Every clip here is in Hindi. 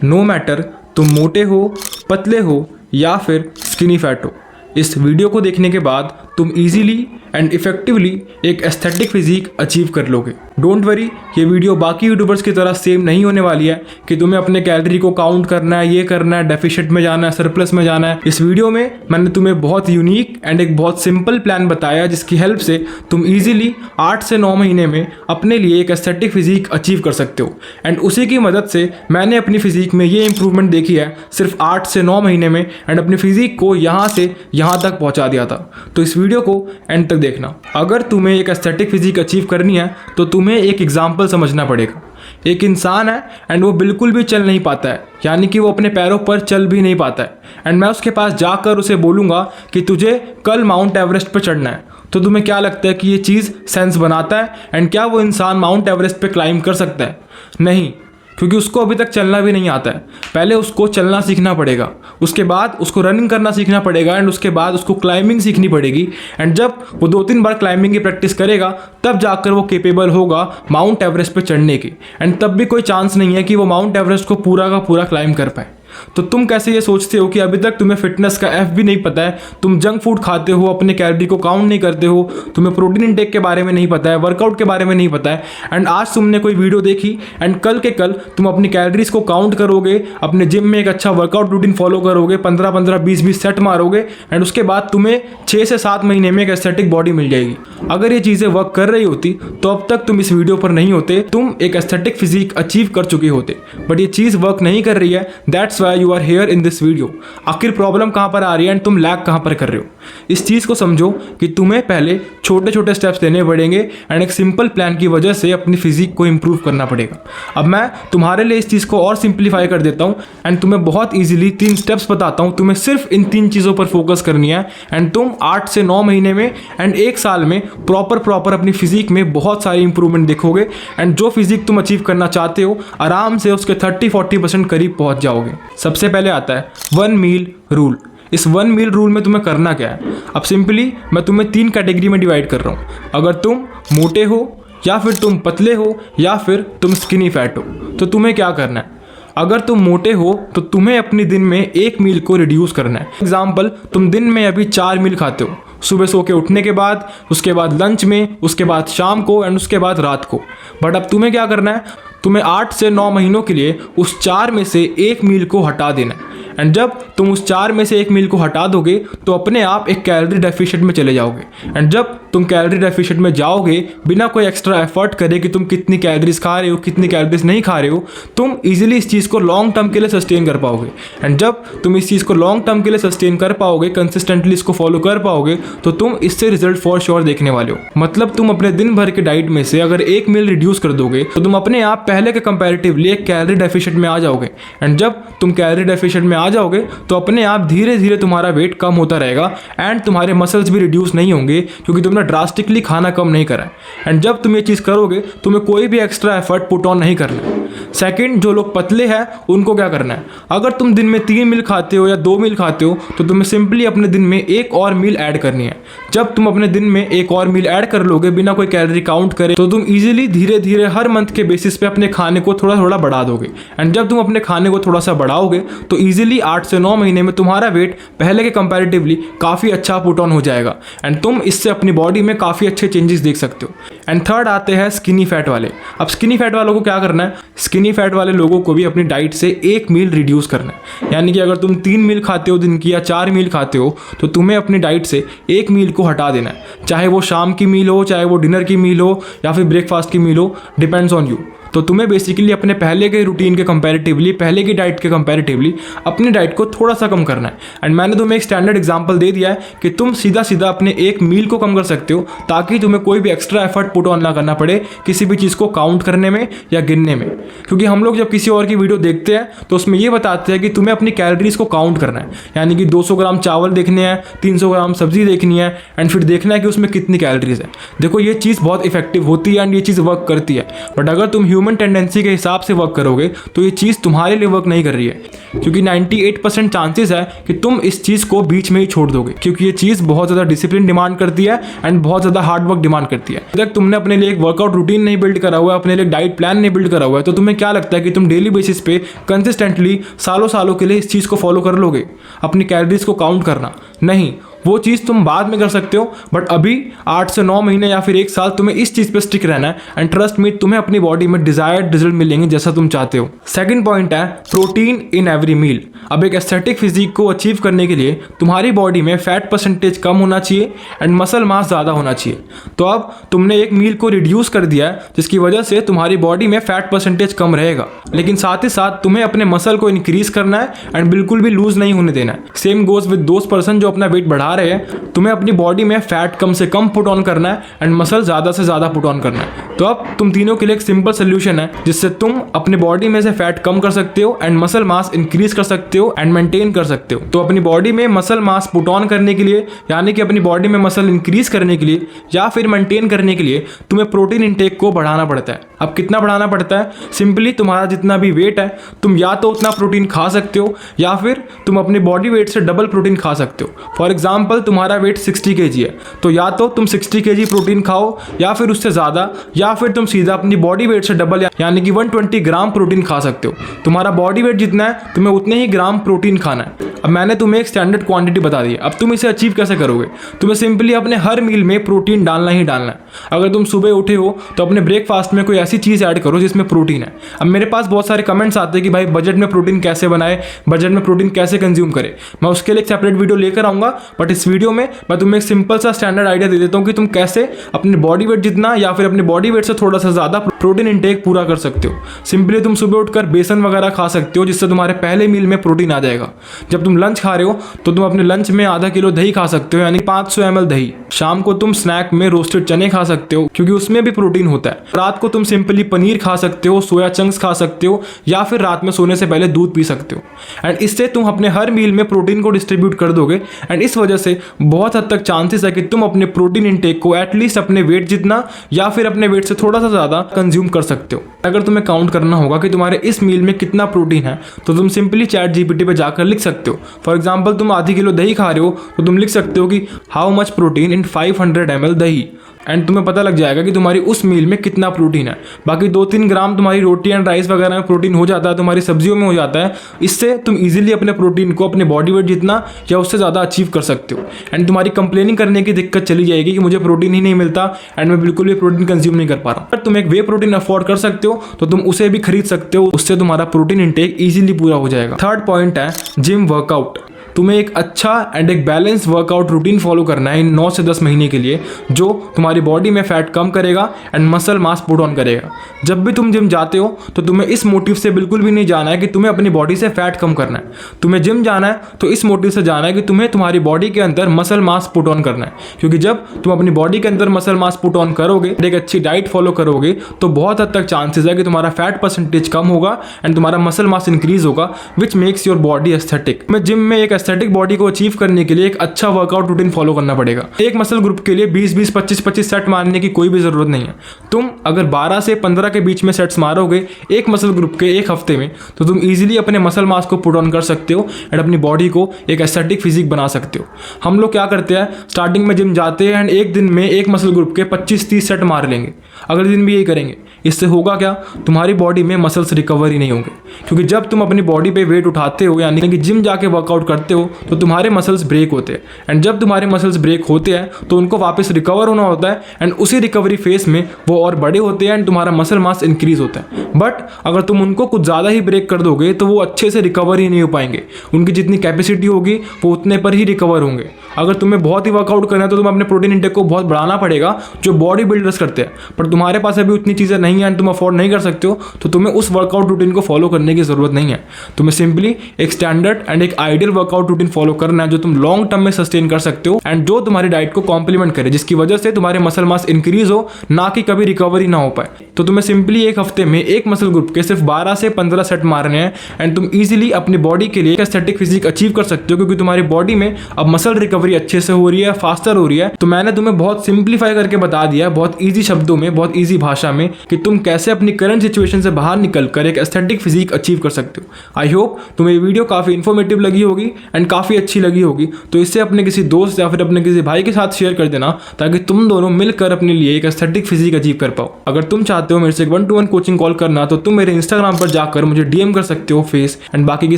नो मैटर तुम मोटे हो, पतले हो या फिर स्किनी फैट हो। इस वीडियो को देखने के बाद तुम इजीली एंड इफेक्टिवली एक एस्थेटिक फिजिक अचीव कर लोगे। डोंट वरी, ये वीडियो बाकी यूट्यूबर्स की तरह सेम नहीं होने वाली है कि तुम्हें अपने कैलोरी को काउंट करना है, ये करना है, डेफिशिएंट में जाना है, सरप्लस में जाना है। इस वीडियो में मैंने तुम्हें बहुत यूनिक एंड एक बहुत सिंपल प्लान बताया जिसकी हेल्प से तुम इजीली 8 से 9 महीने में अपने लिए एक एस्थेटिक फिजिक अचीव कर सकते हो। एंड उसी की मदद से मैंने अपनी फिजिक में ये इंप्रूवमेंट देखी है सिर्फ 8 से 9 महीने में, एंड अपनी फिजिक को यहाँ से यहाँ तक पहुँचा दिया था। तो इस वीडियो को एंड तक देखना। अगर तुम्हें एक एस्थेटिक फिजिक अचीव करनी है तो तुम्हें एक एग्जाम्पल समझना पड़ेगा। एक इंसान है एंड वो बिल्कुल भी चल नहीं पाता है, यानी कि वो अपने पैरों पर चल भी नहीं पाता है। एंड मैं उसके पास जाकर उसे बोलूँगा कि तुझे कल माउंट एवरेस्ट पर चढ़ना है, तो तुम्हें क्या लगता है कि ये चीज़ सेंस बनाता है? एंड क्या वो इंसान माउंट एवरेस्ट पे क्लाइंब कर सकता है? नहीं, क्योंकि उसको अभी तक चलना भी नहीं आता है। पहले उसको चलना सीखना पड़ेगा, उसके बाद उसको रनिंग करना सीखना पड़ेगा, एंड उसके बाद उसको क्लाइंबिंग सीखनी पड़ेगी। एंड जब वो 2-3 बार क्लाइंबिंग की प्रैक्टिस करेगा तब जाकर वो कैपेबल होगा माउंट एवरेस्ट पे चढ़ने की। एंड तब भी कोई चांस नहीं है कि वो माउंट एवरेस्ट को पूरा का पूरा क्लाइंब कर पाए। तो तुम कैसे ये सोचते हो कि अभी तक तुम्हें फिटनेस का एफ भी नहीं पता है, तुम जंक फूड खाते हो, अपने कैलोरी को काउंट नहीं करते हो, तुम्हें प्रोटीन इंटेक के बारे में नहीं पता है, वर्कआउट के बारे में नहीं पता है, एंड आज तुमने कोई वीडियो देखी एंड कल के कल तुम अपनी कैलोरीज को काउंट करोगे, अपने जिम में एक अच्छा वर्कआउट रूटीन फॉलो करोगे, 15-15, 20-20 सेट मारोगे, एंड उसके बाद तुम्हें 6 से 7 महीने में एक एस्थेटिक बॉडी मिल जाएगी। अगर ये चीज़ें वर्क कर रही होती तो अब तक तुम इस वीडियो पर नहीं होते, तुम एक एस्थेटिक फिजिक अचीव कर चुके होते। बट ये चीज़ वर्क नहीं कर रही है, that's why you are here in this video. आखिर प्रॉब्लम कहाँ पर आ रही है एंड तुम लैग कहाँ पर कर रहे हो? इस चीज़ को समझो कि तुम्हें पहले छोटे छोटे स्टेप्स लेने पड़ेंगे एंड एक सिंपल प्लान की वजह से अपनी फिजिक को इंप्रूव करना पड़ेगा। अब मैं तुम्हारे लिए इस चीज़ को और सिंप्लीफाई कर देता हूँ एंड तुम्हें बहुत ईजिली 3 स्टेप्स बताता हूँ। तुम्हें सिर्फ इन 3 चीज़ों पर फोकस करनी है एंड तुम 8 से 9 महीने में एंड 1 साल में प्रॉपर अपनी फिजिक में बहुत सारी इंप्रूवमेंट देखोगे, एंड जो फिजिक तुम अचीव करना चाहते हो आराम से उसके 30-40% करीब पहुँच जाओगे। सबसे पहले आता है 1 मील रूल। इस 1 मील रूल में तुम्हें करना क्या है? अब सिंपली मैं तुम्हें 3 कैटेगरी में डिवाइड कर रहा हूँ। अगर तुम मोटे हो या फिर तुम पतले हो या फिर तुम स्किनी फैट हो, तो तुम्हें क्या करना है? अगर तुम मोटे हो तो तुम्हें अपने दिन में 1 मील को रिड्यूस करना है। एग्जाम्पल, तुम दिन में अभी 4 मील खाते हो, सुबह सो के उठने के बाद, उसके बाद लंच में, उसके बाद शाम को एंड उसके बाद रात को। बट अब तुम्हें क्या करना है? तुम्हें 8 से 9 महीनों के लिए उस 4 में से 1 मील को हटा देना है। एंड जब तुम उस 4 में से 1 मील को हटा दोगे तो अपने आप एक कैलोरी डेफिशिएंट में चले जाओगे। एंड जब तुम कैलोरी डेफिशिएंट में जाओगे बिना कोई एक्स्ट्रा एफर्ट करे कि तुम कितनी कैलोरीज खा रहे हो, कितनी कैलोरीज नहीं खा रहे हो, तुम इजीली इस चीज़ को लॉन्ग टर्म के लिए सस्टेन कर पाओगे। एंड जब तुम इस चीज़ को लॉन्ग टर्म के लिए सस्टेन कर पाओगे, कंसिस्टेंटली इसको फॉलो कर पाओगे, तो तुम इससे रिजल्ट फॉर श्योर देखने वाले हो। मतलब तुम अपने दिन भर के डाइट में से अगर 1 मील रिड्यूस कर दोगे तो तुम अपने आप पहले के कंपैरेटिवली एक कैलोरी डेफिशिएंट में आ जाओगे। एंड जब तुम कैलोरी डेफिशिएंट में आ जाओगे तो अपने आप धीरे धीरे तुम्हारा वेट कम होता रहेगा एंड तुम्हारे मसल्स भी रिड्यूस नहीं होंगे क्योंकि तुमने ड्रास्टिकली खाना कम नहीं करा है। एंड जब तुम ये चीज़ करोगे तुम्हें कोई भी एक्स्ट्रा एफर्ट पुट ऑन नहीं करना है। सेकंड, जो लोग पतले हैं उनको क्या करना है? अगर तुम दिन में 3 मील खाते हो या 2 मील खाते हो तो तुम्हें सिंपली अपने दिन में 1 और मील ऐड करनी है। जब तुम अपने दिन में 1 और मील ऐड कर लोगे बिना कोई कैलोरी काउंट करे तो तुम इजीली धीरे धीरे हर मंथ के बेसिस पे अपने खाने को थोड़ा थोड़ा बढ़ा दोगे। एंड जब तुम अपने खाने को थोड़ा सा बढ़ाओगे तो इजीली 8 से 9 महीने में तुम्हारा वेट पहले के कंपैरेटिवली काफ़ी अच्छा पुट ऑन हो जाएगा एंड तुम इससे अपनी बॉडी में काफ़ी अच्छे चेंजेस देख सकते हो। एंड थर्ड आते हैं स्किनी फैट वाले। अब स्किनी फैट वालों को क्या करना है? स्किनी फैट वाले लोगों को भी अपनी डाइट से 1 मील रिड्यूस करना है। यानी कि अगर तुम 3 मील खाते हो दिन की या 4 मील खाते हो तो तुम्हें अपनी डाइट से 1 मील को हटा देना है। चाहे वो शाम की मील हो, चाहे वो डिनर की मील हो या फिर ब्रेकफास्ट की मील हो, डिपेंड्स ऑन यू। तो तुम्हें बेसिकली अपने पहले के रूटीन के कंपैरेटिवली, पहले की डाइट के कंपैरेटिवली अपनी डाइट को थोड़ा सा कम करना है। एंड मैंने तुम्हें एक स्टैंडर्ड एग्जांपल दे दिया है कि तुम सीधा सीधा अपने 1 मील को कम कर सकते हो ताकि तुम्हें कोई भी एक्स्ट्रा एफर्ट पुट ऑन ना करना पड़े किसी भी चीज़ को काउंट करने में या गिनने में। क्योंकि हम लोग जब किसी और की वीडियो देखते हैं तो उसमें ये बताते हैं कि तुम्हें अपनी कैलोरीज को काउंट करना है, यानी कि 200 ग्राम चावल देखने हैं, 300 ग्राम सब्जी देखनी है एंड फिर देखना है कि उसमें कितनी कैलोरीज है। देखो ये चीज़ बहुत इफेक्टिव होती है एंड ये चीज़ वर्क करती है। बट अगर तुम ह्यूमन टेंडेंसी के हिसाब से वर्क करोगे तो ये चीज़ तुम्हारे लिए वर्क नहीं कर रही है, क्योंकि 98% चांसेस है कि तुम इस चीज़ को बीच में ही छोड़ दोगे, क्योंकि ये चीज़ बहुत ज़्यादा डिसिप्लिन डिमांड करती है एंड बहुत ज़्यादा हार्ड वर्क डिमांड करती है। जब तक तुमने अपने लिए एक वर्कआउट रूटीन नहीं बिल्ड करा हुआ है, अपने लिए एक डाइट प्लान नहीं बिल्ड करा हुआ है, तो तुम्हें क्या लगता है कि तुम डेली बेसिस पे कंसिस्टेंटली सालों सालों के लिए इस चीज़ को फॉलो कर लोगे? अपनी कैलोरीज को काउंट करना नहीं, वो चीज़ तुम बाद में कर सकते हो, बट अभी 8 से 9 महीने या फिर 1 साल तुम्हें इस चीज़ पे स्टिक रहना है एंड ट्रस्ट मी, तुम्हें अपनी बॉडी में डिजायर्ड रिजल्ट मिलेंगे जैसा तुम चाहते हो। सेकंड पॉइंट है प्रोटीन इन एवरी मील। अब एक एस्थेटिक फिजिक को अचीव करने के लिए तुम्हारी बॉडी में फैट परसेंटेज कम होना चाहिए एंड मसल मास ज़्यादा होना चाहिए। तो अब तुमने एक मील को रिड्यूस कर दिया है जिसकी वजह से तुम्हारी बॉडी में फैट परसेंटेज कम रहेगा, लेकिन साथ ही साथ तुम्हें अपने मसल को इंक्रीज करना है एंड बिल्कुल भी लूज नहीं होने देना है। Same goes with those person जो अपना वेट बढ़ा रहे हैं, तुम्हें अपनी बॉडी में फैट कम से कम पुट ऑन करना है एंड मसल ज़्यादा से ज़्यादा पुट ऑन करना है। तो अब तुम तीनों के लिए एक सिंपल सोल्यूशन है जिससे तुम अपनी बॉडी में से फैट कम कर सकते हो एंड मसल मास इंक्रीज कर सकते हो एंड मेंटेन कर सकते हो। तो अपनी बॉडी में मसल मास पुट ऑन करने के लिए, यानी कि अपनी बॉडी में मसल इंक्रीज करने के लिए या फिर मेंटेन करने के लिए तुम्हें प्रोटीन इंटेक को बढ़ाना पड़ता है। अब कितना बढ़ाना पड़ता है? सिंपली तुम्हारा जितना भी वेट है तुम या तो उतना प्रोटीन खा सकते हो या फिर तुम अपने बॉडी वेट से डबल प्रोटीन खा सकते हो। फॉर एग्जाम्पल तुम्हारा वेट 60 kg है, तो या तो तुम 60 kg प्रोटीन खाओ या फिर उससे ज़्यादा, या फिर तुम सीधा अपनी बॉडी वेट से डबल यानी कि 120 ग्राम प्रोटीन खा सकते हो। तुम्हारा बॉडी वेट जितना है तुम्हें उतने ही ग्राम प्रोटीन खाना है। अब मैंने तुम्हें एक स्टैंडर्ड क्वांटिटी बता दी है, अब तुम इसे अचीव कैसे करोगे? तुम्हें सिंपली अपने हर मील में प्रोटीन डालना ही डालना है। अगर तुम सुबह उठे हो तो अपने ब्रेकफास्ट में कोई ऐसी चीज़ ऐड करो जिसमें प्रोटीन है। अब मेरे पास बहुत सारे कमेंट्स आते हैं कि भाई बजट में प्रोटीन कैसे बनाए, बजट में प्रोटीन कैसे कंज्यूम करे। मैं उसके लिए एक सेपरेट वीडियो लेकर आऊँगा, बट इस वीडियो में मैं तुम्हें एक सिंपल सा स्टैंडर्ड आइडिया दे देता हूँ कि तुम कैसे अपने बॉडी वेट जितना या फिर अपने बॉडी वेट से थोड़ा सा ज़्यादा प्रोटीन इंटेक पूरा कर सकते हो। सिंपली तुम सुबह उठकर बेसन वगैरह खा सकते हो जिससे तुम्हारे पहले मील में प्रोटीन आ जाएगा। जब तुम लंच खा रहे हो तो तुम अपने लंच में आधा किलो दही खा सकते हो, यानी 500 ml दही। शाम को तुम स्नैक में रोस्टेड चने खा सकते हो क्योंकि उसमें भी प्रोटीन होता है। रात को तुम सिंपली पनीर खा सकते हो, सोया चंक्स खा सकते हो या फिर रात में सोने से पहले दूध पी सकते हो। एंड इससे तुम अपने हर मील में प्रोटीन को डिस्ट्रीब्यूट कर दोगे एंड इस वजह से बहुत हद तक चांसेस है कि तुम अपने प्रोटीन इंटेक को एटलीस्ट अपने वेट जितना या फिर अपने वेट से थोड़ा सा ज़्यादा कंज्यूम कर सकते हो। अगर तुम्हें काउंट करना होगा कि तुम्हारे इस मील में कितना प्रोटीन है तो तुम सिंपली ChatGPT पे जाकर लिख सकते हो। फॉर एग्जाम्पल तुम आधी किलो दही खा रहे हो तो तुम लिख सकते हो कि how much protein in 500 ml दही, एंड तुम्हें पता लग जाएगा कि तुम्हारी उस मील में कितना प्रोटीन है। बाकी 2-3 ग्राम तुम्हारी रोटी एंड राइस वगैरह में प्रोटीन हो जाता है, तुम्हारी सब्जियों में हो जाता है। इससे तुम इजीली अपने प्रोटीन को अपने बॉडी वेट जितना या उससे ज़्यादा अचीव कर सकते हो एंड तुम्हारी कंप्लेनिंग करने की दिक्कत चली जाएगी कि मुझे प्रोटीन ही नहीं मिलता एंड मैं बिल्कुल भी प्रोटीन कंज्यूम नहीं कर पा रहा। अगर तुम एक वे प्रोटीन अफोर्ड कर सकते हो तो तुम उसे भी खरीद सकते हो, उससे तुम्हारा प्रोटीन इंटेक ईजिली पूरा हो जाएगा। थर्ड पॉइंट है जिम वर्कआउट। तुम्हें एक अच्छा एंड एक बैलेंस वर्कआउट रूटीन फॉलो करना है इन 9 से 10 महीने के लिए, जो तुम्हारी बॉडी में फैट कम करेगा and muscle mass put on करेगा। जब भी तुम जिम जाते हो तो तुम्हें इस मोटिव से बिल्कुल भी नहीं जाना है कि तुम्हें अपनी बॉडी से फैट कम करना है। तुम्हें जिम जाना है तो इस मोटिव से जाना है कि तुम्हें तुम्हारी बॉडी के अंदर मसल मास पुट ऑन करना है, क्योंकि जब तुम अपनी बॉडी के अंदर मसल मास पुट ऑन करोगे, एक अच्छी डाइट फॉलो करोगे, तो बहुत हद तक चांसेस है कि तुम्हारा फैट परसेंटेज कम होगा एंड तुम्हारा मसल मास इंक्रीज होगा, which makes your body aesthetic. मैं जिम में एक एस्थेटिक बॉडी को अचीव करने के लिए एक अच्छा वर्कआउट रूटीन फॉलो करना पड़ेगा। एक मसल ग्रुप के लिए 20-20, 25-25 सेट मारने की कोई भी जरूरत नहीं है। तुम अगर 12 से 15 के बीच में सेट्स मारोगे एक मसल ग्रुप के एक हफ्ते में, तो तुम इजीली अपने मसल मास को पुट ऑन कर सकते हो एंड अपनी बॉडी को एक एस्थेटिक फिजिक बना सकते हो। हम लोग क्या करते हैं, स्टार्टिंग में जिम जाते हैं एंड एक दिन में एक मसल ग्रुप के 25-30 सेट मार लेंगे, अगले दिन भी यही करेंगे। इससे होगा क्या, तुम्हारी बॉडी में मसल्स रिकवर ही नहीं होंगे, क्योंकि जब तुम अपनी बॉडी पे वेट उठाते हो यानी कि जिम जाके वर्कआउट करते हो तो तुम्हारे मसल्स ब्रेक होते हैं एंड जब तुम्हारे मसल्स ब्रेक होते हैं तो उनको वापस रिकवर होना होता है एंड उसी रिकवरी फेस में वो और बड़े होते हैं एंड तुम्हारा मसल मास इंक्रीज होता है। बट अगर तुम उनको कुछ ज़्यादा ही ब्रेक कर दोगे तो वो अच्छे से रिकवर ही नहीं हो पाएंगे, उनकी जितनी कैपेसिटी होगी वो उतने पर ही रिकवर होंगे। अगर तुम्हें बहुत ही वर्कआउट करना है तो तुम्हें अपने प्रोटीन इंटेक को बहुत बढ़ाना पड़ेगा, जो बॉडी बिल्डर्स करते हैं, पर तुम्हारे पास अभी उतनी चीज़ें नहीं है एंड तुम अफोर्ड नहीं कर सकते हो, तो तुम्हें उस वर्कआउट रूटीन को फॉलो करने की जरूरत नहीं है। तुम्हें सिंपली एक स्टैंडर्ड एंड एक आइडियल वर्कआउट रूटीन फॉलो करना है जो तुम लॉन्ग टर्म में सस्टेन कर सकते हो एंड जो तुम्हारी डाइट को कॉम्प्लीमेंट करे, जिसकी वजह से तुम्हारे मसल मास इंक्रीज हो, ना कि कभी रिकवरी ना हो पाए। तो तुम्हें सिंपली एक हफ्ते में एक मसल ग्रुप के सिर्फ 12 से 15 सेट मारने हैं एंड तुम इजीली अपनी बॉडी के लिए एस्थेटिक फिजिक अचीव कर सकते हो, क्योंकि तुम्हारी बॉडी में अब मसल रिकवरी रिकवरी अच्छे से हो रही है, फास्टर हो रही है। तो मैंने तुम्हें बहुत सिंप्लीफाई करके बता दिया है, बहुत ईजी शब्दों में, बहुत ईजी भाषा में, कि तुम कैसे अपनी करंट सिचुएशन से बाहर निकल कर एक एस्थेटिक फिजिक अचीव कर सकते हो। आई होप तुम्हें ये वीडियो काफ़ी इन्फॉर्मेटिव लगी होगी एंड काफ़ी अच्छी लगी होगी। तो इससे अपने किसी दोस्त या फिर अपने किसी भाई के साथ शेयर कर देना, ताकि तुम दोनों मिलकर अपने लिए एक एस्थेटिक फिजिक अचीव कर पाओ। अगर तुम चाहते हो मेरे से 1-to-1 कोचिंग कॉल करना, तो तुम मेरे इंस्टाग्राम पर जाकर मुझे डीएम कर सकते हो फेस, एंड बाकी की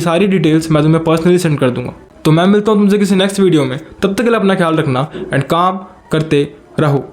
सारी डिटेल्स मैं तुम्हें पर्सनली सेंड कर दूंगा। तो मैं मिलता हूँ तुमसे किसी नेक्स्ट वीडियो में, तब तक के लिए अपना ख्याल रखना एंड काम करते रहो।